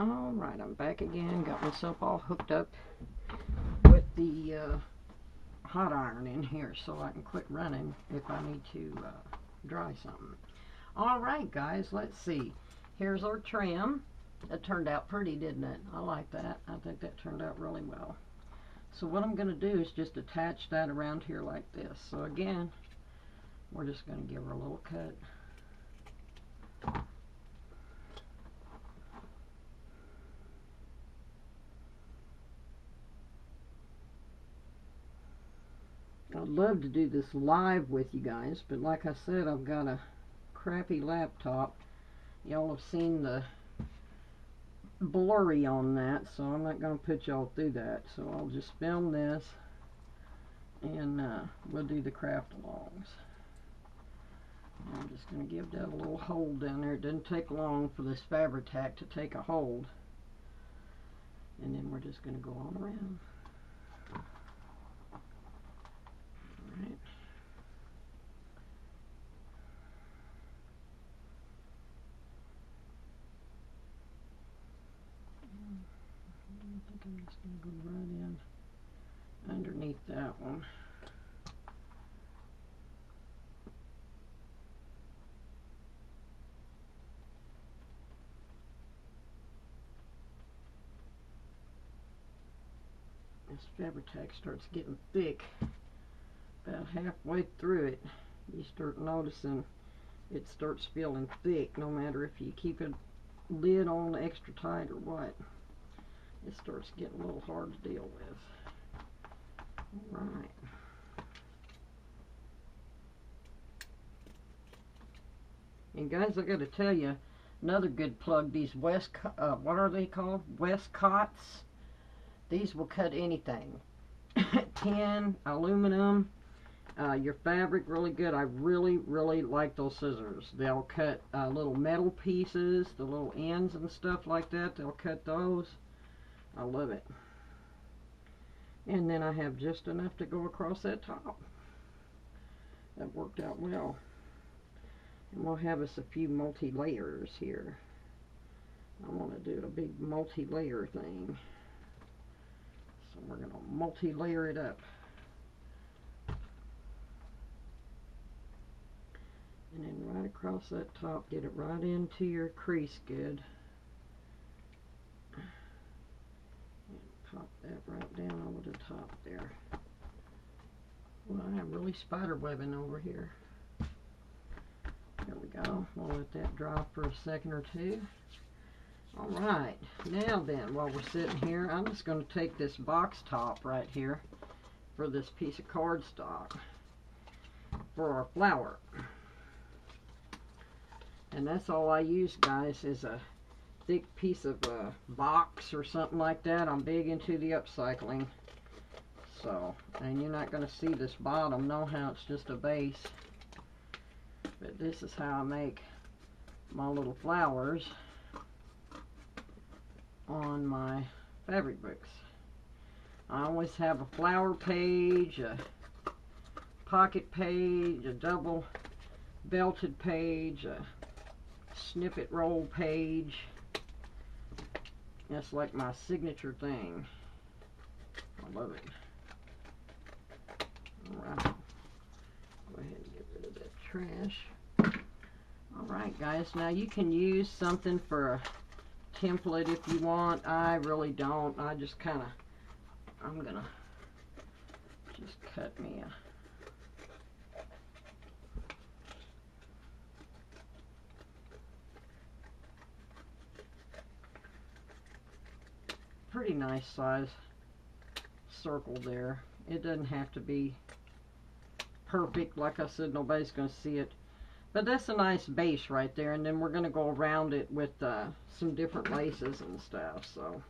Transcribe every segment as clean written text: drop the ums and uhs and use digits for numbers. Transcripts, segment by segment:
Alright, I'm back again. Got myself all hooked up with the hot iron in here so I can quit running if I need to dry something. Alright guys, let's see. Here's our trim. It turned out pretty, didn't it? I like that. I think that turned out really well. So what I'm going to do is just attach that around here like this. So again, we're just going to give her a little cut. I'd love to do this live with you guys, but like I said, I've got a crappy laptop. Y'all have seen the blurry on that, so I'm not going to put y'all through that. So I'll just film this, and we'll do the craft alongs. I'm just going to give that a little hold down there. It doesn't take long for this Fabri-Tac to take a hold. And then we're just going to go on around. Alright. I think I'm just going to go right in underneath that one. This Fabri-Tac starts getting thick. About halfway through it, you start noticing it starts feeling thick, no matter if you keep a lid on extra tight or what. It starts getting a little hard to deal with. Alright. And guys, I gotta tell you, another good plug, these what are they called? Westcotts. These will cut anything. Tin, aluminum, your fabric, really good. I really like those scissors. They'll cut little metal pieces, the little ends and stuff like that. They'll cut those. I love it. And then I have just enough to go across that top. That worked out well. And we'll have us a few multi-layers here. I want to do a big multi-layer thing. So we're going to multi-layer it up. And then right across that top, get it right into your crease good. And pop that right down over the top there. Well, I'm really spider webbing over here. There we go. We'll let that dry for a second or two. Alright, now then, while we're sitting here, I'm just going to take this box top right here for this piece of cardstock for our flower. And that's all I use, guys, is a thick piece of box or something like that. I'm big into the upcycling. So, and you're not going to see this bottom, know how it's just a base. But this is how I make my little flowers on my fabric books. I always have a flower page, a pocket page, a double belted page, a snippet roll page. That's like my signature thing. I love it. Alright. Go ahead and get rid of that trash. Alright guys, now you can use something for a template if you want. I really don't. I just kind of, I'm gonna just cut me a pretty nice size circle there. It doesn't have to be perfect. Like I said, nobody's going to see it. But that's a nice base right there. And then we're going to go around it with some different laces and stuff. So,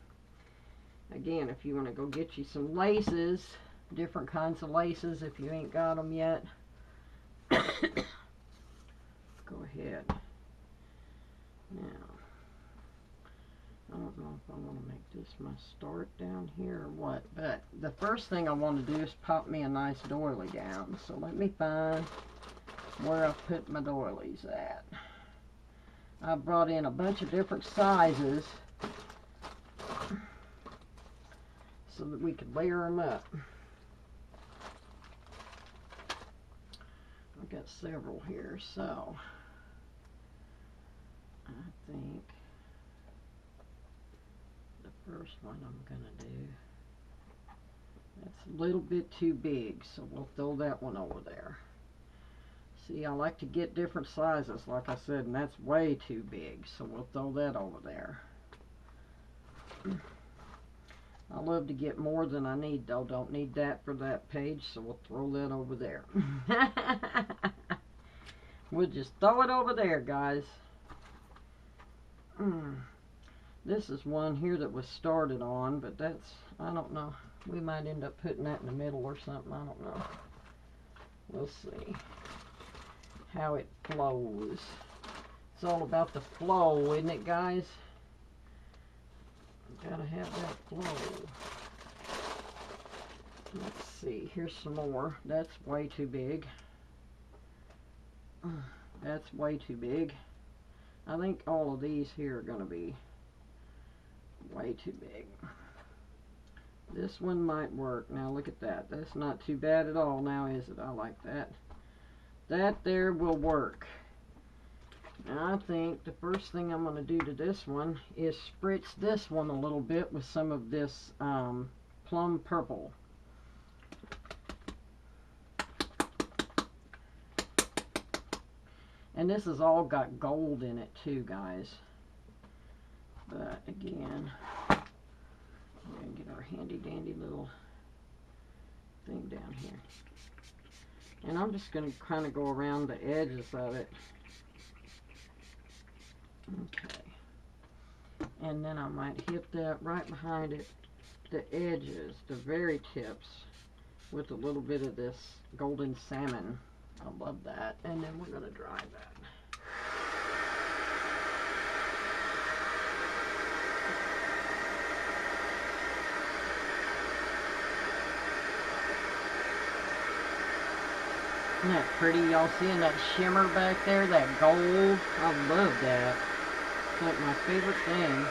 again, if you want to go get you some laces, different kinds of laces if you ain't got them yet, go ahead. Now, I don't know if I want to make this my start down here or what, but the first thing I want to do is pop me a nice doily down. So let me find where I put my doilies at. I brought in a bunch of different sizes so that we could layer them up. I've got several here, so I think the first one I'm going to do, that's a little bit too big, so we'll throw that one over there. See, I like to get different sizes, like I said, and that's way too big, so we'll throw that over there. I love to get more than I need, though. Don't need that for that page, so we'll throw that over there. We'll just throw it over there, guys. This is one here that was started on, but that's, I don't know. We might end up putting that in the middle or something. I don't know. We'll see how it flows. It's all about the flow, isn't it, guys? Gotta have that flow. Let's see. Here's some more. That's way too big. That's way too big. I think all of these here are going to be way too big. This one might work. Now look at that. That's not too bad at all now, is it? I like that. That there will work. Now I think the first thing I'm going to do to this one is spritz this one a little bit with some of this plum purple. And this has all got gold in it too, guys. But again, we're going to get our handy dandy little thing down here. And I'm just going to kind of go around the edges of it. Okay. And then I might hit that right behind it, the edges, the very tips, with a little bit of this golden salmon. I love that. And then we're going to dry that. Isn't that pretty? Y'all seeing that shimmer back there? That gold? I love that. It's like my favorite thing.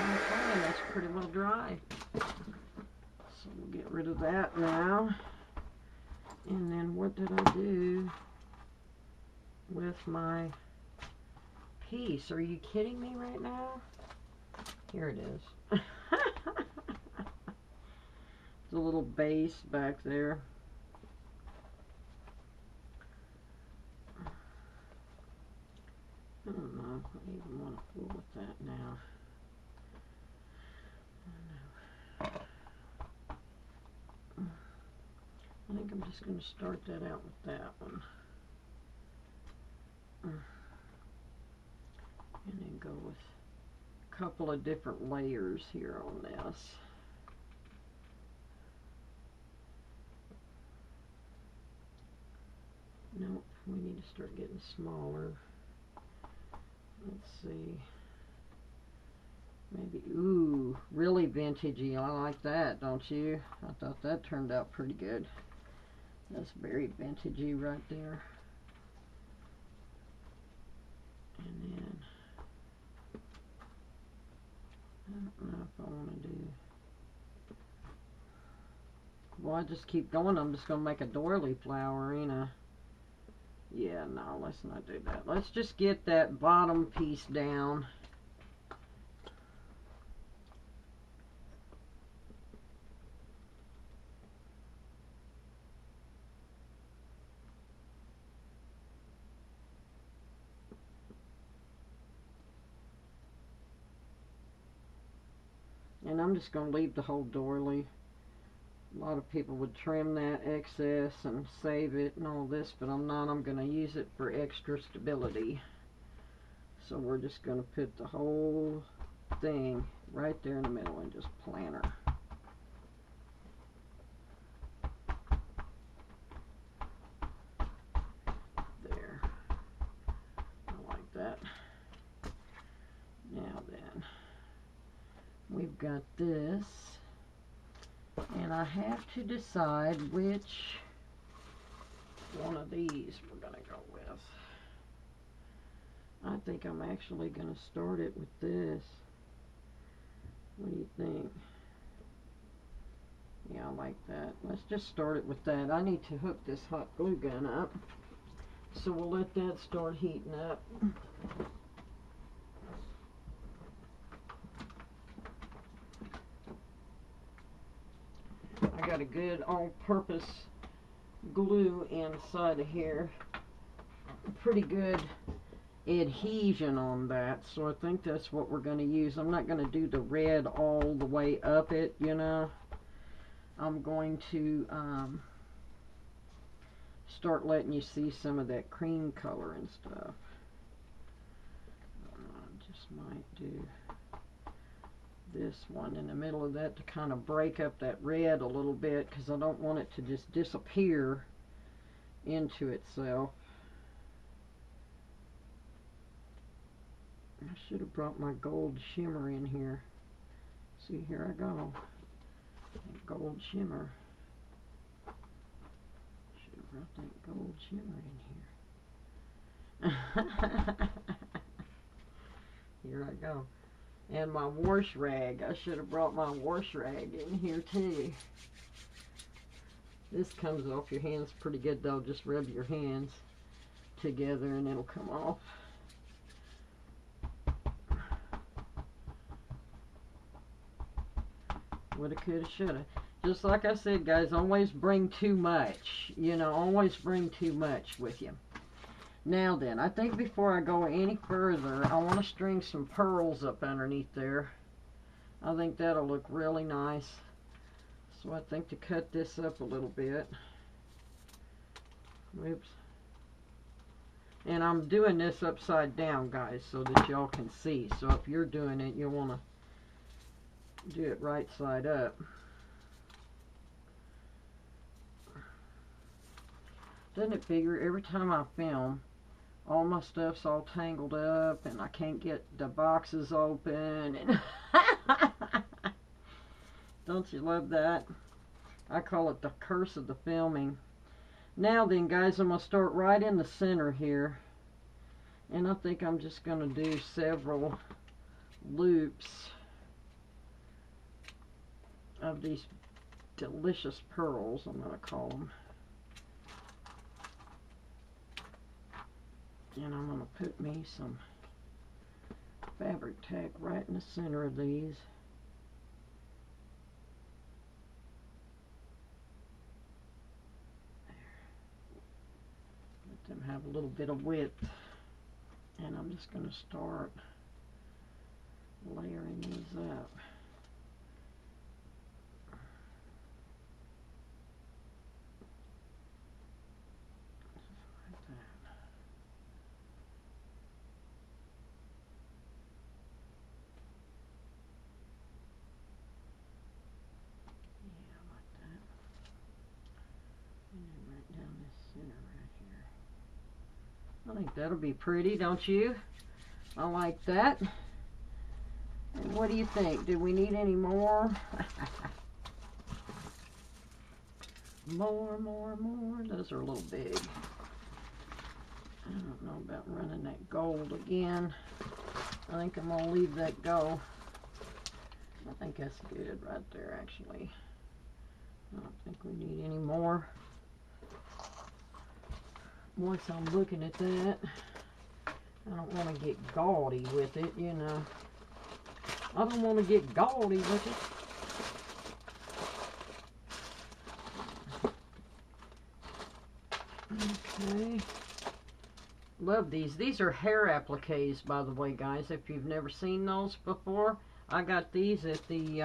Okay, that's pretty well dry. So we'll get rid of that now. And then what did I do with my piece? Are you kidding me right now? Here it is. It's a little base back there. I don't know if I even want to fool with that now. I think I'm just going to start that out with that one. And then go with a couple of different layers here on this. Nope, we need to start getting smaller. Let's see. Maybe, ooh, really vintagey. I like that, don't you? I thought that turned out pretty good. That's very vintagey right there. And then, I don't know if I want to do, well, I just keep going. I'm just going to make a doily flower, ain't I? Yeah, no, let's not do that. Let's just get that bottom piece down. And I'm just going to leave the whole doily. A lot of people would trim that excess and save it and all this, but I'm not. I'm going to use it for extra stability. So we're just going to put the whole thing right there in the middle and just plan her. got this. And I have to decide which one of these we're going to go with. I think I'm actually going to start it with this. What do you think? Yeah, I like that. Let's just start it with that. I need to hook this hot glue gun up. So we'll let that start heating up. I got a good all-purpose glue inside of here. Pretty good adhesion on that, so I think that's what we're going to use. I'm not going to do the red all the way up it, you know. I'm going to start letting you see some of that cream color and stuff. I just might do this one in the middle of that to kind of break up that red a little bit, because I don't want it to just disappear into itself. I should have brought my gold shimmer in here. See, here I go. Gold shimmer. Should have brought that gold shimmer in here. Here I go. And my wash rag. I should have brought my wash rag in here too. This comes off your hands pretty good though. Just rub your hands together and it'll come off. Woulda, coulda, shoulda. Just like I said, guys, always bring too much. You know, always bring too much with you. Now then, I think before I go any further, I want to string some pearls up underneath there. I think that'll look really nice. So I think to cut this up a little bit. Oops. And I'm doing this upside down, guys, so that y'all can see. So if you're doing it, you'll want to do it right side up. Doesn't it figure every time I film, all my stuff's all tangled up and I can't get the boxes open and don't you love that? I call it the curse of the filming. Now then, guys, I'm going to start right in the center here, and I think I'm just going to do several loops of these delicious pearls, I'm going to call them. And I'm going to put me some fabric tack right in the center of these. There. Let them have a little bit of width. And I'm just going to start layering these up. I think that'll be pretty, don't you? I like that. And what do you think? Do we need any more? More. Those are a little big. I don't know about running that gold again. I think I'm going to leave that go. I think that's good right there, actually. I don't think we need any more. Once I'm looking at that, I don't want to get gaudy with it, you know. I don't want to get gaudy with it. Okay. Love these. These are hair appliques, by the way, guys. If you've never seen those before, I got these at the,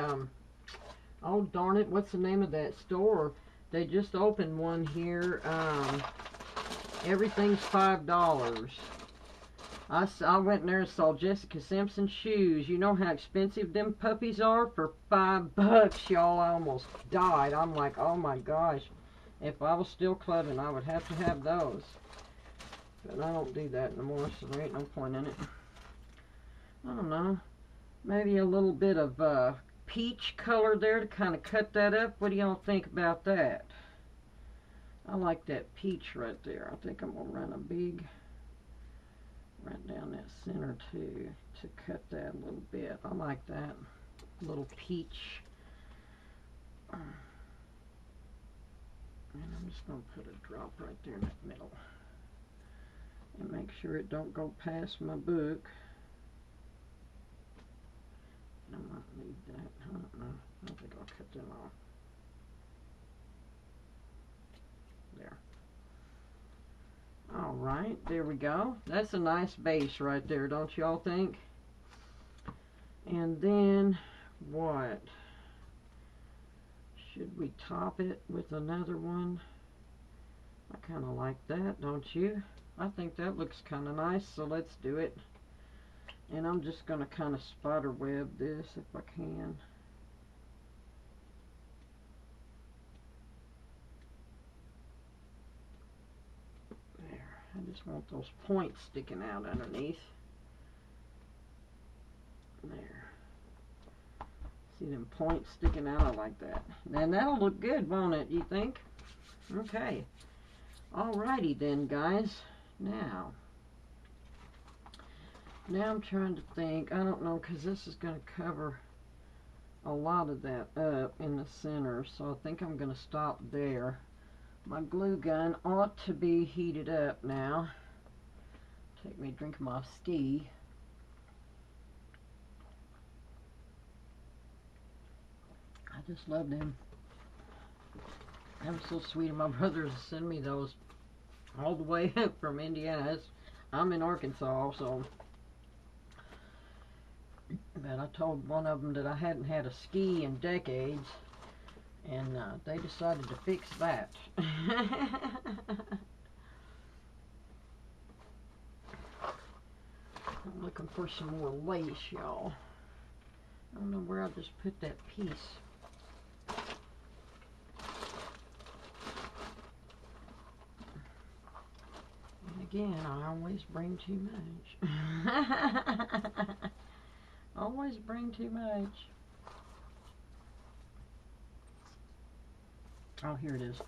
oh darn it, what's the name of that store? They just opened one here. Everything's $5. I went in there and saw Jessica Simpson shoes. You know how expensive them puppies are? For $5, y'all. I almost died. I'm like, oh my gosh. If I was still clubbing, I would have to have those. But I don't do that anymore, so there ain't no point in it. I don't know. Maybe a little bit of peach color there to kind of cut that up. What do y'all think about that? I like that peach right there. I think I'm going to run a big, right down that center too, to cut that a little bit. I like that little peach. And I'm just going to put a drop right there in the middle. And make sure it don't go past my book. I might need that. I don't know. I don't think I'll cut them off. There. Alright, there we go. That's a nice base right there, don't y'all think? And then, what? Should we top it with another one? I kind of like that, don't you? I think that looks kind of nice, so let's do it. And I'm just going to kind of spider web this if I can. There. I just want those points sticking out underneath. There. See them points sticking out? I like that. And that'll look good, won't it, you think? Okay. Alrighty then, guys. Now I'm trying to think. I don't know, because this is going to cover a lot of that up in the center, so I think I'm going to stop there. My glue gun ought to be heated up now. Take me a drink of my tea. I just love them. That was so sweet of my brothers to send me those all the way up from Indiana. I'm in Arkansas, so. But I told one of them that I hadn't had a ski in decades, and they decided to fix that. I'm looking for some more lace, y'all. I don't know where I just put that piece. And again, I always bring too much. Always bring too much. Oh, here it is.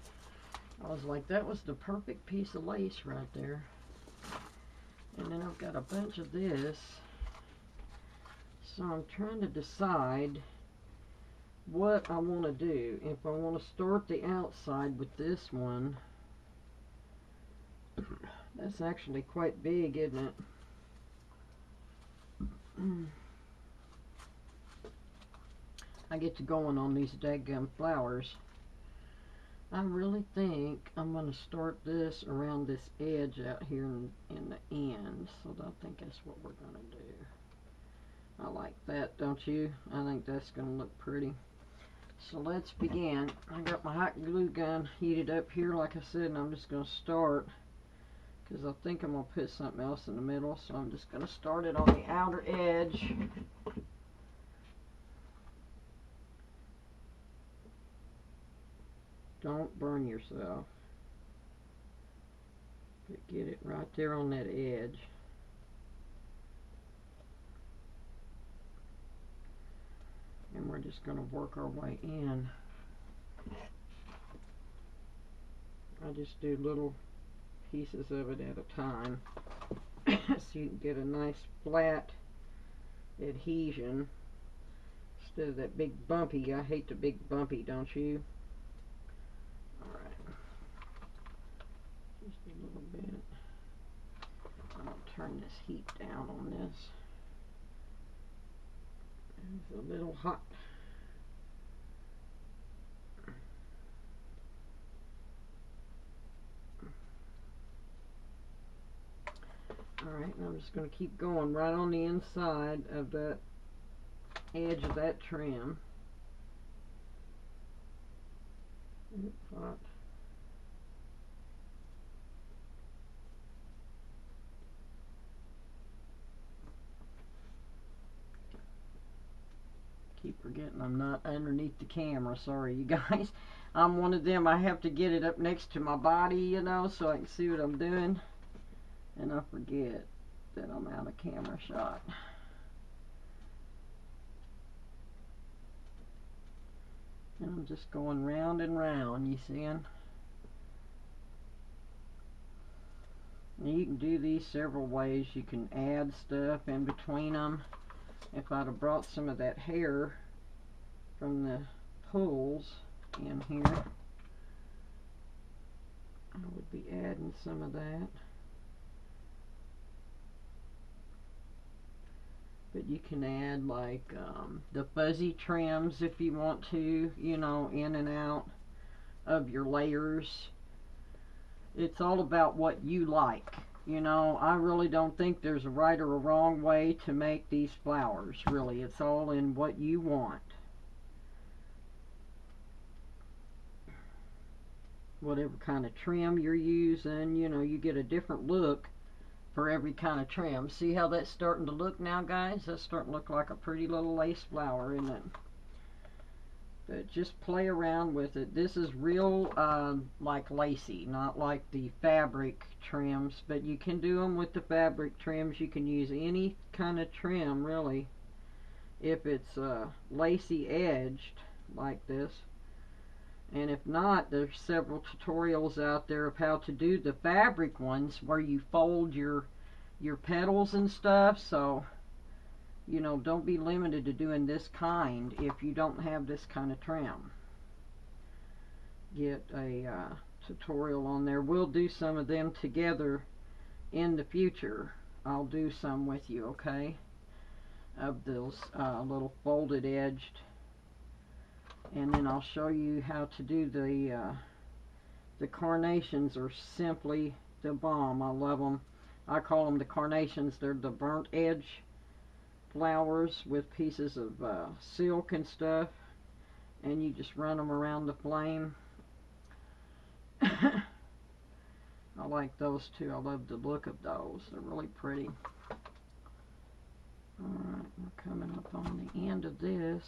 I was like, that was the perfect piece of lace right there. And then I've got a bunch of this. So I'm trying to decide what I want to do. If I want to start the outside with this one. That's actually quite big, isn't it? I get to going on these daggum flowers. I really think I'm going to start this around this edge out here in the end. So I think that's what we're going to do. I like that, don't you? I think that's going to look pretty. So let's begin. I got my hot glue gun heated up here, like I said, and I'm just going to start. Because I think I'm going to put something else in the middle. So I'm just going to start it on the outer edge. Don't burn yourself. But get it right there on that edge. And we're just going to work our way in. I just do little pieces of it at a time. So you can get a nice flat adhesion. Instead of that big bumpy. I hate the big bumpy, don't you? Just a little bit. I'm going to turn this heat down on this. It's a little hot. Alright, and I'm just going to keep going right on the inside of that edge of that trim. Oops, hot. Keep forgetting I'm not underneath the camera. Sorry, you guys. I'm one of them. I have to get it up next to my body, you know, so I can see what I'm doing. And I forget that I'm out of camera shot. And I'm just going round and round, you seeing? You can do these several ways. You can add stuff in between them. If I'd have brought some of that hair from the pulls in here, I would be adding some of that. But you can add like the fuzzy trims if you want to, you know, in and out of your layers. It's all about what you like. You know, I really don't think there's a right or a wrong way to make these flowers, really. It's all in what you want. Whatever kind of trim you're using, you know, you get a different look for every kind of trim. See how that's starting to look now, guys? That's starting to look like a pretty little lace flower, isn't it? But just play around with it. This is real like lacy, not like the fabric trims, but you can do them with the fabric trims. You can use any kind of trim, really, if it's lacy edged like this. And if not, there's several tutorials out there of how to do the fabric ones where you fold your petals and stuff. So, you know, don't be limited to doing this kind if you don't have this kind of trim. Get a tutorial on there. We'll do some of them together in the future. I'll do some with you, okay? Of those little folded edged. And then I'll show you how to do the carnations. Are simply the bomb. I love them. I call them the carnations. They're the burnt edge flowers with pieces of silk and stuff, and you just run them around the flame. I like those too. I love the look of those. They're really pretty. Alright, we're coming up on the end of this.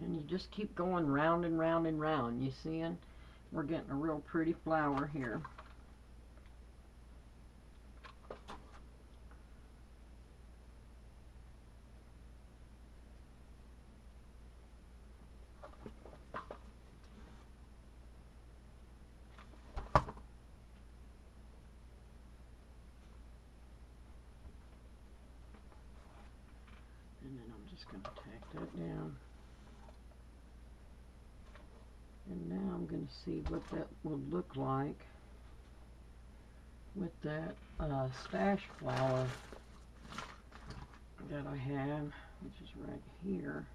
And you just keep going round and round and round. You seeing? We're getting a real pretty flower here. And then I'm just going to tack that down. And now I'm going to see what that would look like with that stash flower that I have, which is right here.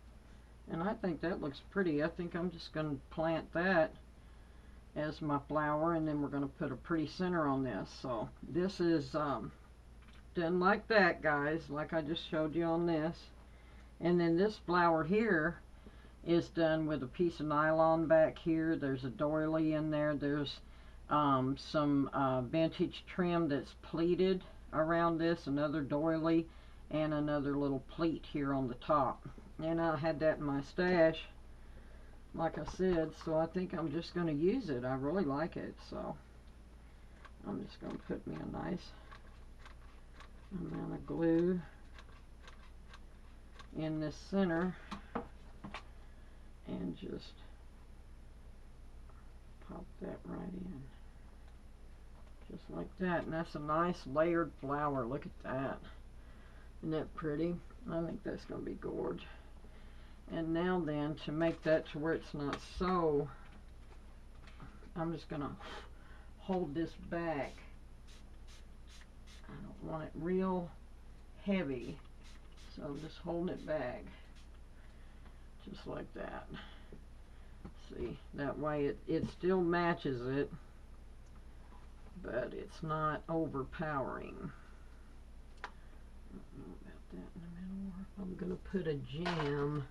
And I think that looks pretty. I think I'm just going to plant that as my flower, and then we're going to put a pretty center on this. So this is done like that, guys, like I just showed you on this. And then this flower here is done with a piece of nylon back here. There's a doily in there. There's some vintage trim that's pleated around this, another doily, and another little pleat here on the top. And I had that in my stash, like I said, so I think I'm just going to use it. I really like it, so I'm just going to put me a nice amount of glue in this center and just pop that right in, just like that. And that's a nice layered flower. Look at that. Isn't that pretty? I think that's going to be gorgeous. And now then, to make that to where it's not so, I'm just going to hold this back. I don't want it real heavy, so I'm just holding it back, just like that. See, that way it still matches it, but it's not overpowering. I don't know about that in the middle, or if I'm going to put a gem.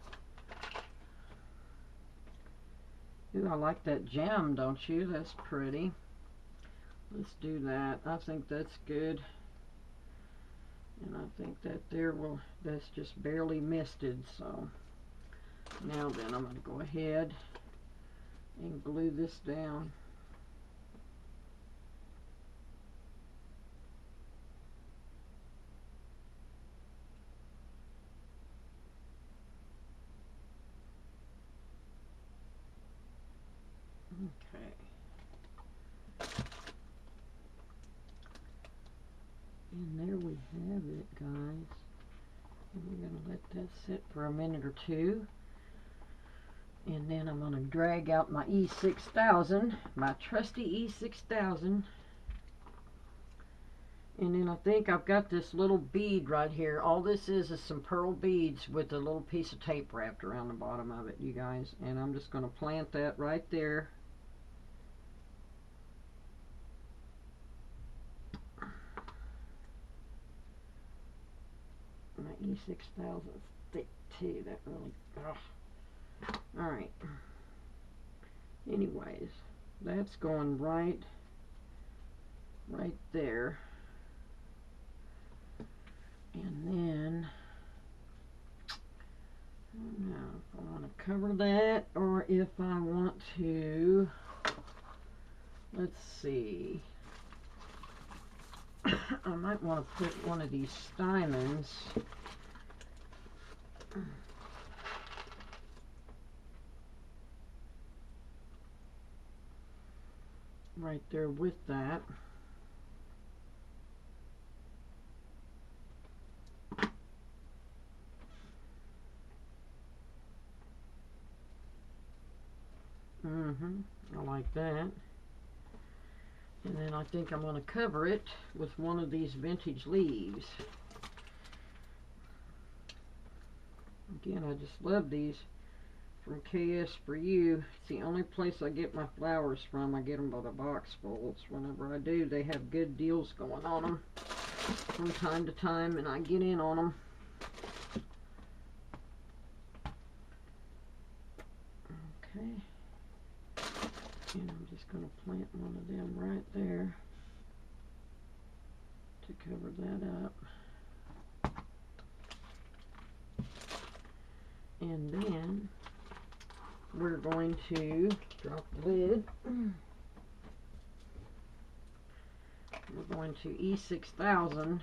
Ooh, I like that gem, don't you? That's pretty. Let's do that. I think that's good. And I think that that's just barely misted. So now then, I'm going to go ahead and glue this down. And there we have it, guys. And we're going to let that sit for a minute or two. And then I'm going to drag out my E6000, my trusty E6000. And then I think I've got this little bead right here. All this is some pearl beads with a little piece of tape wrapped around the bottom of it, you guys. And I'm just going to plant that right there. My E6000 is thick too. That really, ugh. Alright. Anyways, that's going right there. And then, I don't know if I want to cover that or if I want to, let's see, I might want to put one of these stamens right there with that. I like that. And then I think I'm going to cover it with one of these vintage leaves. Again, I just love these from KS For You. It's the only place I get my flowers from. I get them by the boxfuls. Whenever I do, they have good deals going on them from time to time, and I get in on them. Okay. And I'm just going to plant one of them right there to cover that up. And then we're going to drop the lid. We're going to E6000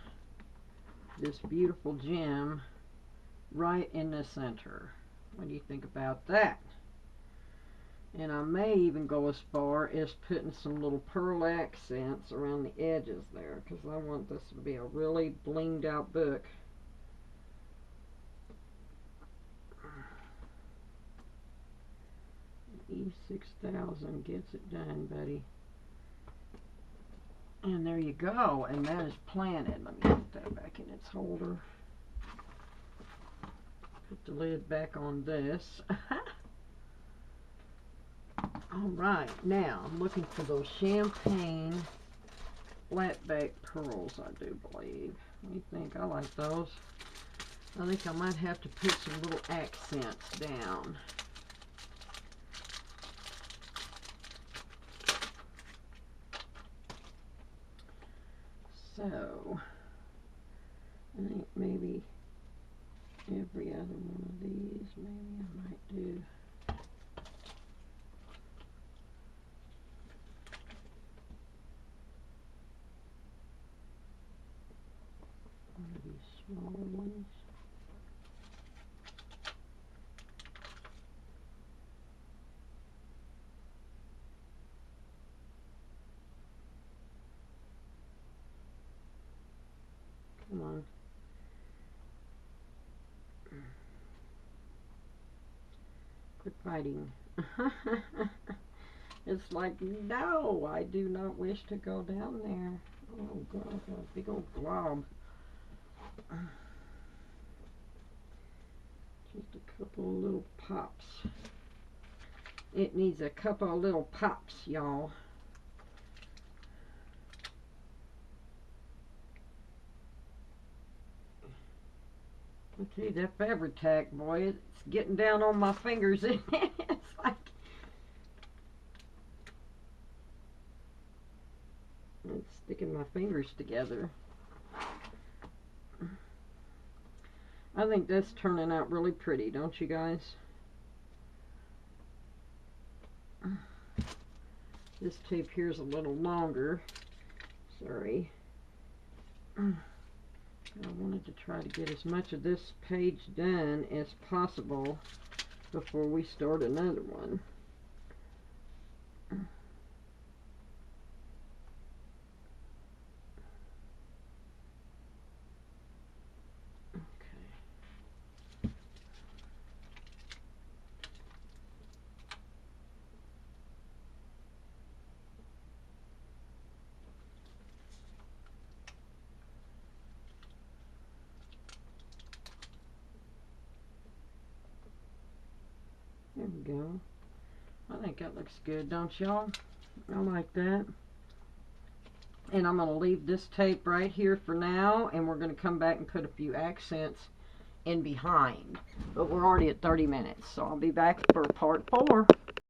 this beautiful gem right in the center. What do you think about that? And I may even go as far as putting some little pearl accents around the edges there, because I want this to be a really blinged out book. E6000 gets it done, buddy. And there you go, and that is planted. Let me put that back in its holder. Put the lid back on this. Alright, now I'm looking for those champagne flatback pearls, I do believe. What do you think? I like those. I think I might have to put some little accents down. So, I think maybe every other one of these, maybe I might do. One of these smaller ones. Come on. Quit fighting. It's like, no, I do not wish to go down there. Oh God, a big old glob. Just a couple of little pops. It needs a couple of little pops, y'all. I tell you, that fabric tack, boy, it's getting down on my fingers. It's like, it's sticking my fingers together. I think that's turning out really pretty, don't you guys? This tape here is a little longer. Sorry. I wanted to try to get as much of this page done as possible before we start another one. we go. I think that looks good, don't y'all? I like that. And I'm going to leave this tape right here for now, and we're going to come back and put a few accents in behind. But we're already at 30 minutes, so I'll be back for part 4.